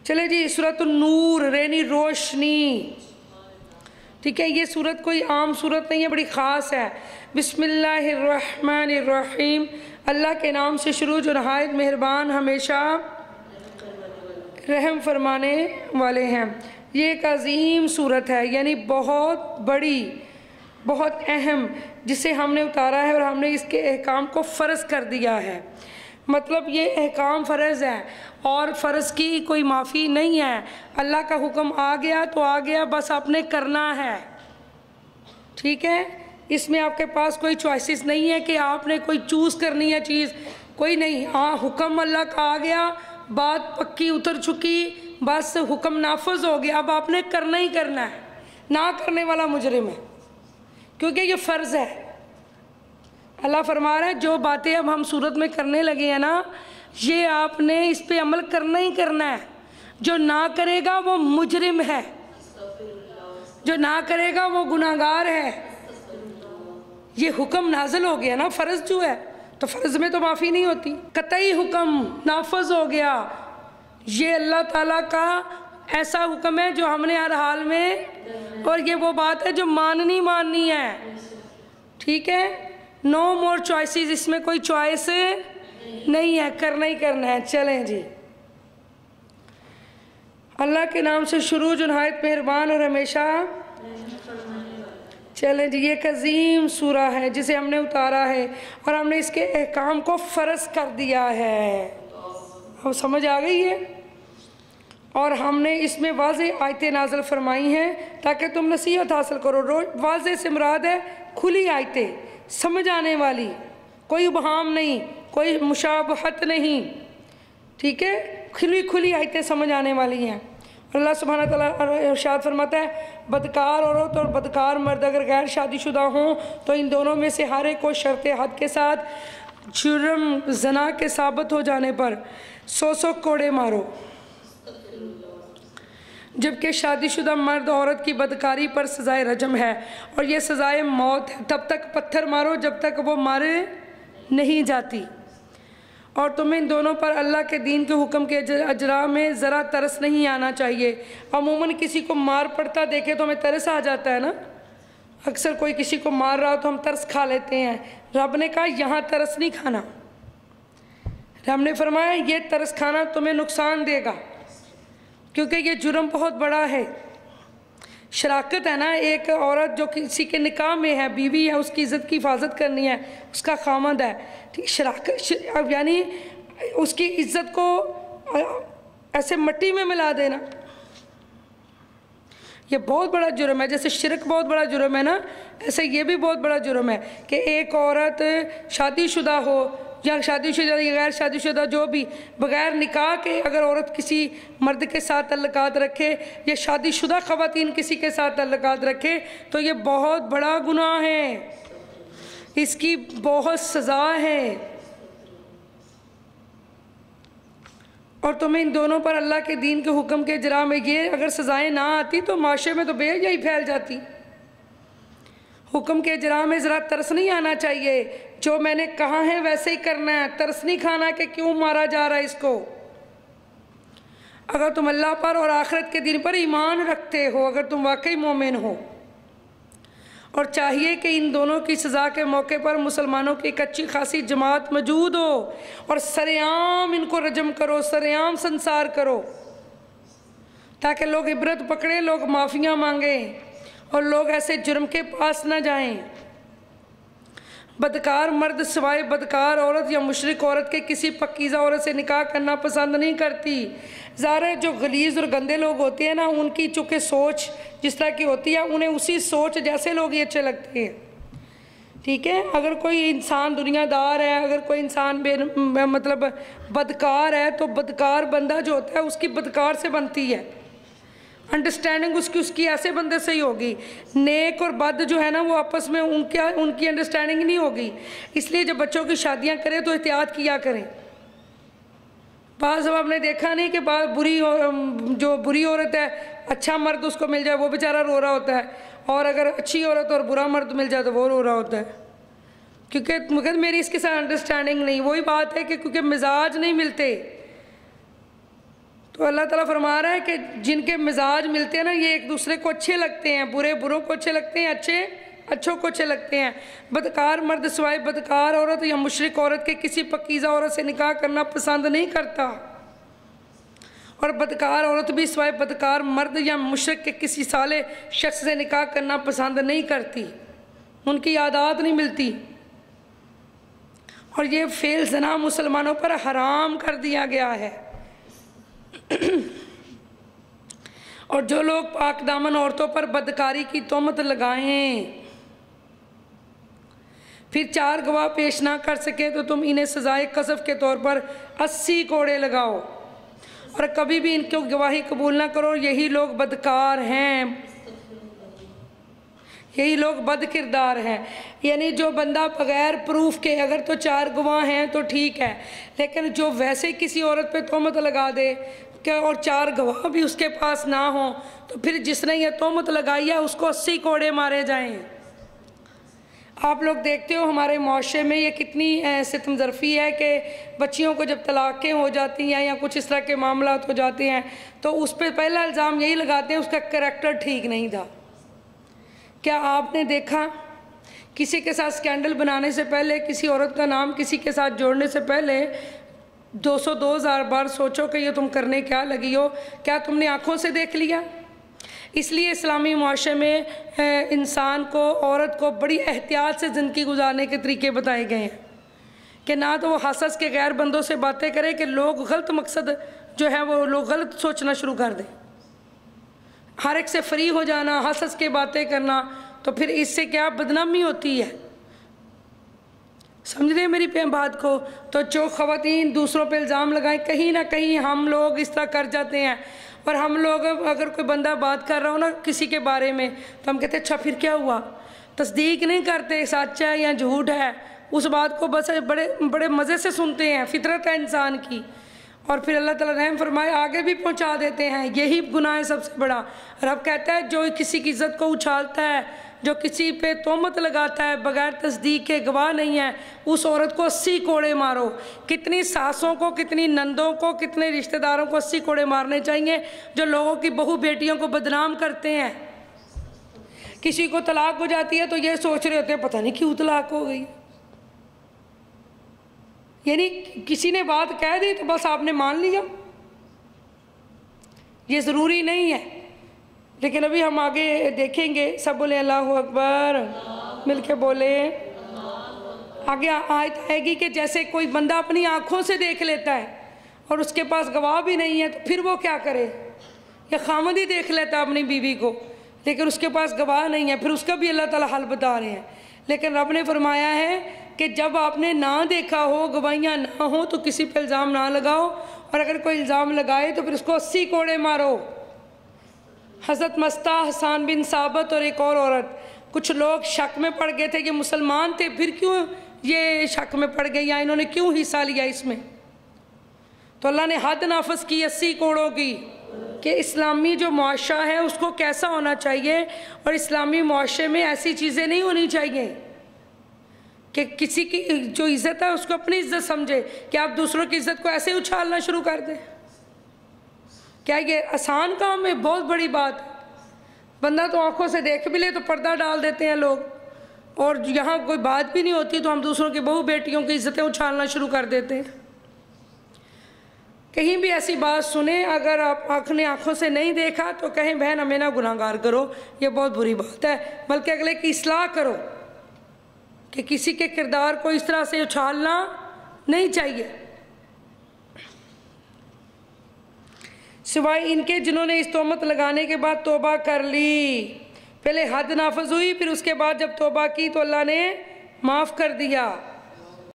چلے جی سورۃ النور یعنی روشنی، ٹھیک ہے، یہ سورت کوئی عام سورت نہیں ہے، بڑی خاص ہے۔ بسم اللہ الرحمن الرحیم، اللہ کے نام سے شروع جو نہایت مہربان ہمیشہ رحم فرمانے والے ہیں۔ یہ ایک عظیم سورت ہے، یعنی بہت بڑی، بہت اہم، جسے ہم نے اتارا ہے اور ہم نے اس کے احکام کو فرض کر دیا ہے۔ مطلب یہ احکام فرض ہے اور فرض کی کوئی معافی نہیں ہے۔ اللہ کا حکم آ گیا تو آ گیا، بس آپ نے کرنا ہے، ٹھیک ہے۔ اس میں آپ کے پاس کوئی چوائسز نہیں ہے کہ آپ نے کوئی چوز کرنی ہے چیز، کوئی نہیں۔ ہاں حکم اللہ کا آ گیا، بات پکی اتر چکی، بس حکم نافذ ہو گیا، اب آپ نے کرنا ہی کرنا ہے۔ نہ کرنے والا مجرم ہے، کیونکہ یہ فرض ہے۔ اللہ فرما رہا ہے جو باتیں اب ہم صورت میں کرنے لگے ہیں نا، یہ آپ نے اس پہ عمل کرنا ہی کرنا ہے۔ جو نہ کرے گا وہ مجرم ہے، جو نہ کرے گا وہ گناہگار ہے۔ یہ حکم نازل ہو گیا نا، فرض جو ہے تو فرض میں تو معافی نہیں ہوتی، قطعی حکم نافذ ہو گیا۔ یہ اللہ تعالیٰ کا ایسا حکم ہے جو ہم نے ہر حال میں، اور یہ وہ بات ہے جو ماننی ہے، ٹھیک ہے۔ نو مور چوائسز، اس میں کوئی چوائس نہیں ہے، کرنا ہی کرنا ہے۔ چلیں جی، اللہ کے نام سے شروع جو نہایت مہربان اور ہمیشہ، چلیں جی، یہ ایک عظیم سورہ ہے جسے ہم نے اتارا ہے اور ہم نے اس کے احکام کو فرض کر دیا ہے۔ اب سمجھ آ گئی ہے؟ اور ہم نے اس میں واضح آیتیں نازل فرمائی ہیں تاکہ تم نصیحت حاصل کرو۔ واضح سے مراد ہے کھلی آیتیں، سمجھ آنے والی، کوئی ابہام نہیں، کوئی مشابہت نہیں، ٹھیک ہے، کھلی آیتیں سمجھ آنے والی ہیں۔ اور اللہ سبحانہ تعالیٰ ارشاد فرماتا ہے بدکار عورت اور بدکار مرد اگر غیر شادی شدہ ہوں تو ان دونوں میں سے ہر ایک کو شرط حد کے ساتھ جرم زنا کے ثابت ہو جانے پر 100 کوڑے مارو، جبکہ شادی شدہ مرد عورت کی بدکاری پر سزائے رجم ہے اور یہ سزائے موت ہے۔ تب تک پتھر مارو جب تک وہ مارے نہیں جاتی، اور تمہیں ان دونوں پر اللہ کے دین کے حکم کے اجرا میں ذرا ترس نہیں آنا چاہیے۔ عموماً کسی کو مار پڑتا دیکھے تو ہمیں ترس آ جاتا ہے نا، اکثر کوئی کسی کو مار رہا تو ہم ترس کھا لیتے ہیں۔ رب نے کہا یہاں ترس نہیں کھانا، رب نے فرمایا یہ ترس کھانا تمہیں نقصان دے گا، کیونکہ یہ جرم بہت بڑا ہے۔ شراکت ہے نا، ایک عورت جو کسی کے نکاح میں ہے، بیوی ہے، اس کی عزت کی حفاظت کرنی ہے، اس کا خامند ہے، ٹھیک، شراکت یعنی اس کی عزت کو ایسے مٹی میں ملا دینا، یہ بہت بڑا جرم ہے۔ جیسے شرک بہت بڑا جرم ہے نا، ایسے یہ بھی بہت بڑا جرم ہے کہ ایک عورت شادی شدہ ہو یا شادی شدہ یا غیر شادی شدہ جو بھی، بغیر نکاح کے اگر عورت کسی مرد کے ساتھ تعلقات رکھے یا شادی شدہ خواتین کسی کے ساتھ تعلقات رکھے تو یہ بہت بڑا گناہ ہے، اس کی بہت سزا ہے۔ اور تمہیں ان دونوں پر اللہ کے دین کے حکم کے اجرا میں یہ اگر سزائیں نہ آتی تو معاشرے میں تو بے حیائی پھیل جاتی۔ حکم کے اجرا میں ذرا ترس نہیں آنا چاہیے، جو میں نے کہا ہے ویسے ہی کرنا ہے، ترس نہیں کھانا کہ کیوں مارا جا رہا ہے اس کو۔ اگر تم اللہ پر اور آخرت کے دن پر ایمان رکھتے ہو، اگر تم واقعی مومن ہو، اور چاہیے کہ ان دونوں کی سزا کے موقع پر مسلمانوں کی ایک اچھی خاصی جماعت موجود ہو اور سرعام ان کو رجم کرو، سرعام سنسار کرو، تاکہ لوگ عبرت پکڑیں، لوگ معافیاں مانگیں اور لوگ ایسے جرم کے پاس نہ جائیں۔ بدکار مرد سوائے بدکار عورت یا مشرک عورت کے کسی پکیزہ عورت سے نکاح کرنا پسند نہیں کرتی۔ ظاہر ہے جو غلیظ اور گندے لوگ ہوتے ہیں نا، ان کی چونکہ سوچ جس طرح کی ہوتی ہے، انہیں اسی سوچ جیسے لوگ ہی اچھے لگتے ہیں، ٹھیک ہے۔ اگر کوئی انسان دنیا دار ہے، اگر کوئی انسان مطلب بدکار ہے تو بدکار بندہ جو ہوتا ہے اس کی بدکار سے بنتی ہے، انڈرسٹینڈنگ اس کی ایسے بندے سے ہی ہوگی۔ نیک اور بد جو ہے نا وہ آپس میں ان کی انڈرسٹینڈنگ نہیں ہوگی۔ اس لیے جب بچوں کی شادیاں کریں تو احتیاط کیا کریں۔ بعض اب آپ نے دیکھا نہیں کہ جو بری عورت ہے، اچھا مرد اس کو مل جائے وہ بیچارہ رو رہا ہوتا ہے، اور اگر اچھی عورت اور برا مرد مل جائے تو وہ رو رہا ہوتا ہے، کیونکہ میری اس کے ساتھ انڈرسٹینڈنگ نہیں۔ وہی بات ہے کہ کیونکہ مزاج نہیں ملتے، تو تو اللہ تعالیٰ فرما رہا ہے کہ جن کے مزاج ملتے ہیں نا یہ ایک دوسرے کو اچھے لگتے ہیں، برے بروں کو اچھے لگتے ہیں، اچھے اچھوں کو اچھے لگتے ہیں۔ بدکار مرد سوائے بدکار عورت یا مشرک عورت کے کسی پاکیزہ عورت سے نکاح کرنا پسند نہیں کرتا، اور بدکار عورت بھی سوائے بدکار مرد یا مشرک کے کسی صالح شخص سے نکاح کرنا پسند نہیں کرتی، ان کی عادات نہیں ملتی۔ اور یہ فعل زنا مسلمانوں پر حرام کر دیا گیا ہے۔ اور جو لوگ پاک دامن عورتوں پر بدکاری کی تہمت لگائیں پھر 4 گواہ پیش نہ کر سکے تو تم انہیں سزائے قذف کے طور پر 80 کوڑے لگاؤ، اور کبھی بھی ان کی گواہی قبول نہ کرو، یہی لوگ بدکار ہیں، یہی لوگ بد کردار ہیں۔ یعنی جو بندہ بغیر پروف کے، اگر تو 4 گواہ ہیں تو ٹھیک ہے، لیکن جو ویسے کسی عورت پہ تہمت لگا دے کہ اور 4 گواہ بھی اس کے پاس نہ ہوں، تو پھر جس نے یہ تہمت لگائی ہے اس کو 80 کوڑے مارے جائیں۔ آپ لوگ دیکھتے ہو ہمارے معاشرے میں یہ کتنی ستم ظرفی ہے کہ بچیوں کو جب طلاقیں ہو جاتی ہیں یا کچھ اس طرح کے معاملات ہو جاتے ہیں تو اس پہ پہلا الزام یہی لگاتے ہیں اس کا کریکٹر ٹھیک نہیں تھا۔ کیا آپ نے دیکھا کسی کے ساتھ سکینڈل بنانے سے پہلے، کسی عورت کا نام کسی کے ساتھ جوڑنے سے پہلے 200-2000 بار سوچو کہ یہ تم کرنے کیا لگی ہو؟ کیا تم نے آنکھوں سے دیکھ لیا؟ اس لیے اسلامی معاشرے میں انسان کو، عورت کو بڑی احتیاط سے زندگی گزارنے کے طریقے بتائے گئے ہیں کہ نہ تو وہ حسد کے غیر بندوں سے باتیں کرے کہ لوگ غلط مقصد جو ہے وہ لوگ غلط سوچنا شروع کر دیں، ہر ایک سے فری ہو جانا، حسد کے باتیں کرنا، تو پھر اس سے کیا بدنامی ہوتی ہے۔ سمجھ رہے ہیں میری بات کو؟ تو جو خواتین دوسروں پہ الزام لگائیں، کہیں نہ کہیں ہم لوگ اس طرح کر جاتے ہیں، اور ہم لوگ اگر کوئی بندہ بات کر رہا ہو نا کسی کے بارے میں تو ہم کہتے ہیں اچھا پھر کیا ہوا، تصدیق نہیں کرتے سچ ہے یا جھوٹ ہے، اس بات کو بس بڑے مزے سے سنتے ہیں، فطرت ہے انسان کی، اور پھر اللہ تعالیٰ رحم فرمائے آگے بھی پہنچا دیتے ہیں۔ یہی گناہ ہے سب سے بڑا۔ رب کہتا ہے جو کسی کی عزت کو اچھالتا ہے، جو کسی پہ تہمت لگاتا ہے بغیر تصدیق کے، گواہ نہیں ہے، اس عورت کو 80 کوڑے مارو۔ کتنی ساسوں کو، کتنی نندوں کو، کتنے رشتہ داروں کو 80 کوڑے مارنے چاہیے جو لوگوں کی بہو بیٹیوں کو بدنام کرتے ہیں۔ کسی کو طلاق ہو جاتی ہے تو یہ سوچ رہے ہوتے ہیں پتہ نہیں کیوں طلاق ہو گئی، یعنی کسی نے بات کہہ دی تو بس آپ نے مان لیا، یہ ضروری نہیں ہے۔ لیکن ابھی ہم آگے دیکھیں گے، سب بولے اللہ اکبر، مل کے بولے۔ آگے آیت آئے گی کہ جیسے کوئی بندہ اپنی آنکھوں سے دیکھ لیتا ہے اور اس کے پاس گواہ بھی نہیں ہے تو پھر وہ کیا کرے؟ یا خامد ہی دیکھ لیتا ہے اپنی بیوی کو لیکن اس کے پاس گواہ نہیں ہے، پھر اس کا بھی اللہ تعالیٰ حل بتا رہے ہیں۔ لیکن رب نے فرمایا ہے کہ جب آپ نے نہ دیکھا ہو، گواہیاں نہ ہوں تو کسی پہ الزام نہ لگاؤ، اور اگر کوئی الزام لگائے تو پھر اس کو 80 کوڑے مارو۔ حضرت مستح، حسان بن ثابت اور ایک اور عورت، کچھ لوگ شک میں پڑ گئے تھے، یہ مسلمان تھے پھر کیوں یہ شک میں پڑ گئے، یا انہوں نے کیوں حصہ لیا اس میں؟ تو اللہ نے حد نافذ کی 80 کوڑوں کی کہ اسلامی جو معاشرہ ہے اس کو کیسا ہونا چاہیے، اور اسلامی معاشرے میں ایسی چیزیں نہیں ہونی چاہیے کہ کسی کی جو عزت ہے اس کو اپنی عزت سمجھے کہ آپ دوسروں کی عزت کو ایسے اچھالنا شروع کر دیں۔ کیا یہ آسان کام ہے؟ بہت بڑی بات ہے۔ بندہ تو آنکھوں سے دیکھ بھی لے تو پردہ ڈال دیتے ہیں لوگ، اور یہاں کوئی بات بھی نہیں ہوتی تو ہم دوسروں کی بہو بیٹیوں کی عزتیں اچھالنا شروع کر دیتے ہیں۔ کہیں بھی ایسی بات سنیں، اگر آپ نے آنکھوں سے نہیں دیکھا تو کہیں بہن ہمیں نہ گناہ گار کرو، یہ بہت بری بات ہے، بلکہ اگلے کی اصلاح کرو کہ کسی کے کردار کو اس طرح سے اچھالنا نہیں چاہیے۔ سوائے ان کے جنہوں نے اس تہمت لگانے کے بعد توبہ کر لی، پہلے حد نافذ ہوئی، پھر اس کے بعد جب توبہ کی تو اللہ نے معاف کر دیا۔